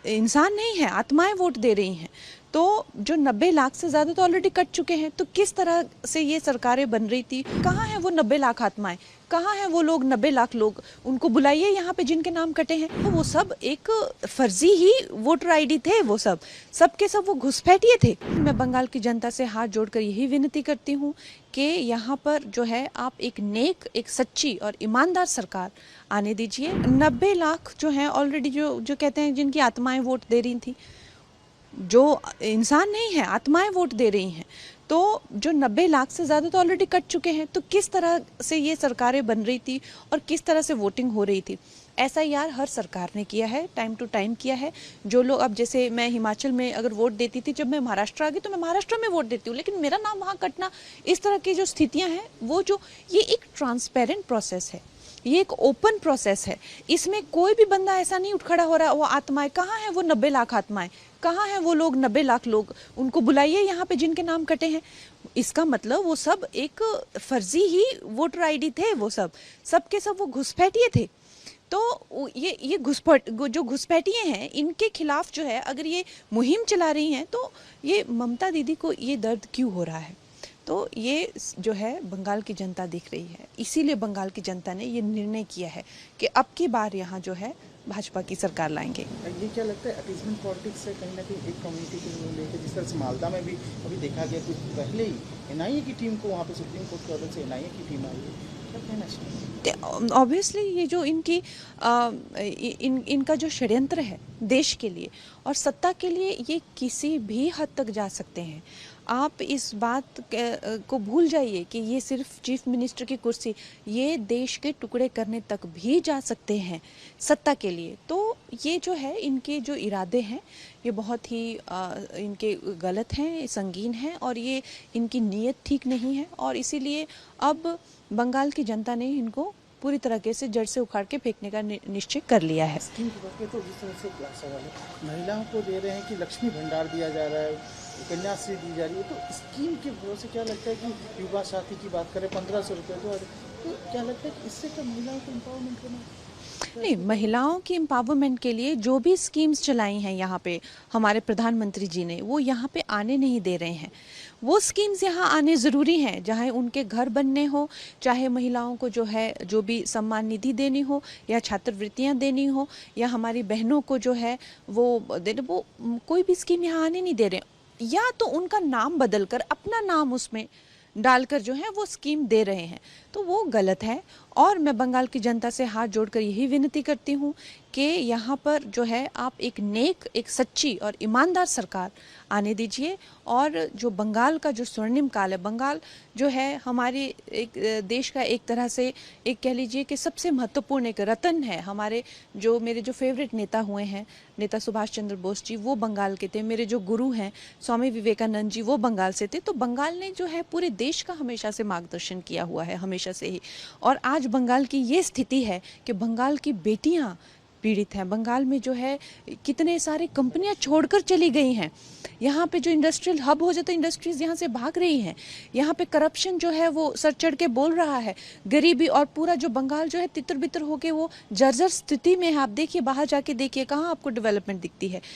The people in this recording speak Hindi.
इंसान नहीं है, आत्माएं वोट दे रही हैं। तो जो 90 लाख से ज़्यादा तो ऑलरेडी कट चुके हैं। तो किस तरह से ये सरकारें बन रही थी? कहाँ है वो 90 लाख आत्माएं? कहाँ है वो लोग 90 लाख लोग? उनको बुलाइए यहाँ पे जिनके नाम कटे हैं। तो वो सब एक फर्जी ही वोटर आईडी थे। वो सब के सब वो घुसपैठिए थे। मैं बंगाल की जनता से हाथ जोड़कर यही विनती करती हूँ कि यहाँ पर जो है आप एक नेक, एक सच्ची और ईमानदार सरकार आने दीजिए। 90 लाख जो हैं ऑलरेडी जो कहते हैं जिनकी आत्माएं वोट दे रही थी, जो इंसान नहीं है, आत्माएं वोट दे रही हैं। तो जो 90 लाख से ज़्यादा तो ऑलरेडी कट चुके हैं। तो किस तरह से ये सरकारें बन रही थी और किस तरह से वोटिंग हो रही थी? ऐसा यार हर सरकार ने किया है, टाइम टू टाइम किया है। जो लोग, अब जैसे मैं हिमाचल में अगर वोट देती थी, जब मैं महाराष्ट्र आ गई तो मैं महाराष्ट्र में वोट देती हूँ, लेकिन मेरा नाम वहाँ कटना, इस तरह की जो स्थितियाँ हैं, वो जो ये एक ट्रांसपेरेंट प्रोसेस है, ये एक ओपन प्रोसेस है। इसमें कोई भी बंदा ऐसा नहीं उठ खड़ा हो रहा, वो आत्माएं कहाँ हैं, वो 90 लाख आत्माएं कहाँ हैं, वो लोग 90 लाख लोग, उनको बुलाइए यहाँ पे जिनके नाम कटे हैं। इसका मतलब वो सब एक फर्जी ही वोटर आईडी थे। वो सब के सब वो घुसपैठिए थे। तो ये जो घुसपैठिए हैं, इनके खिलाफ जो है अगर ये मुहिम चला रही हैं, तो ये ममता दीदी को ये दर्द क्यों हो रहा है? तो ये जो है बंगाल की जनता देख रही है। इसीलिए बंगाल की जनता ने ये निर्णय किया है कि अब की बार यहाँ जो है भाजपा की सरकार लाएंगे। ये क्या लगता है, अपीजमेंट पॉलिटिक्स से कहीं ना कहीं एक कम्युनिटी को लेकर, जिस तरह से मालदा में भी अभी देखा गया, कुछ पहले ही एनआईए की टीम को वहाँ पे सुप्रीम कोर्ट के ऑर्डर से एनआईए की टीम आई है, क्या कहना चाहिए? ऑब्वियसली ये जो इनका जो षड्यंत्र है देश के लिए और सत्ता के लिए, ये किसी भी हद तक जा सकते हैं। आप इस बात को भूल जाइए कि ये सिर्फ चीफ मिनिस्टर की कुर्सी, ये देश के टुकड़े करने तक भी जा सकते हैं सत्ता के लिए। तो ये जो है, इनके जो इरादे हैं, ये बहुत ही इनके गलत हैं, संगीन हैं, और ये इनकी नीयत ठीक नहीं है। और इसीलिए अब बंगाल की जनता ने इनको पूरी तरीके से जड़ से उखाड़ के फेंकने का निश्चय कर लिया है। स्कीम की बात करें तो जिस तरह से सवाल है, महिलाओं को दे रहे हैं कि लक्ष्मी भंडार दिया जा रहा है, कन्याश्री दी जा रही है, तो स्कीम के भरोसे से क्या लगता है कि युवा साथी की बात करें 1500 रुपये, तो क्या लगता है कि इससे क्या महिलाओं को एम्पावरमेंट करना? नहीं, महिलाओं की एम्पावरमेंट के लिए जो भी स्कीम्स चलाई हैं यहाँ पे हमारे प्रधानमंत्री जी ने, वो यहाँ पे आने नहीं दे रहे हैं। वो स्कीम्स यहाँ आने ज़रूरी हैं, चाहे उनके घर बनने हो, चाहे महिलाओं को जो है जो भी सम्मान निधि देनी हो, या छात्रवृत्तियाँ देनी हो, या हमारी बहनों को जो है वो देने, वो कोई भी स्कीम यहाँ आने नहीं दे रहे। या तो उनका नाम बदलकर अपना नाम उसमें डालकर जो है वो स्कीम दे रहे हैं, तो वो गलत है। और मैं बंगाल की जनता से हाथ जोड़कर यही विनती करती हूँ कि यहाँ पर जो है आप एक नेक, एक सच्ची और ईमानदार सरकार आने दीजिए। और जो बंगाल का जो स्वर्णिम काल है, बंगाल जो है हमारे एक देश का एक तरह से, एक कह लीजिए कि सबसे महत्वपूर्ण एक रत्न है। हमारे जो मेरे जो फेवरेट नेता हुए हैं, नेता सुभाष चंद्र बोस जी, वो बंगाल के थे। मेरे जो गुरु हैं स्वामी विवेकानंद जी, वो बंगाल से थे। तो बंगाल ने जो है पूरे देश का हमेशा से मार्गदर्शन किया हुआ है, हमेशा से ही। और आज बंगाल की ये स्थिति है कि बंगाल की बेटियां पीड़ित हैं। बंगाल में जो है कितने सारे कंपनियां छोड़कर चली गई हैं। यहाँ पे जो इंडस्ट्रियल हब हो जाता है, इंडस्ट्रीज यहाँ से भाग रही हैं। यहाँ पे करप्शन जो है वो सर चढ़ के बोल रहा है, गरीबी, और पूरा जो बंगाल जो है तितर बितर होके वो जर्जर स्थिति में है। आप देखिए, बाहर जाके देखिए, कहाँ आपको डेवलपमेंट दिखती है।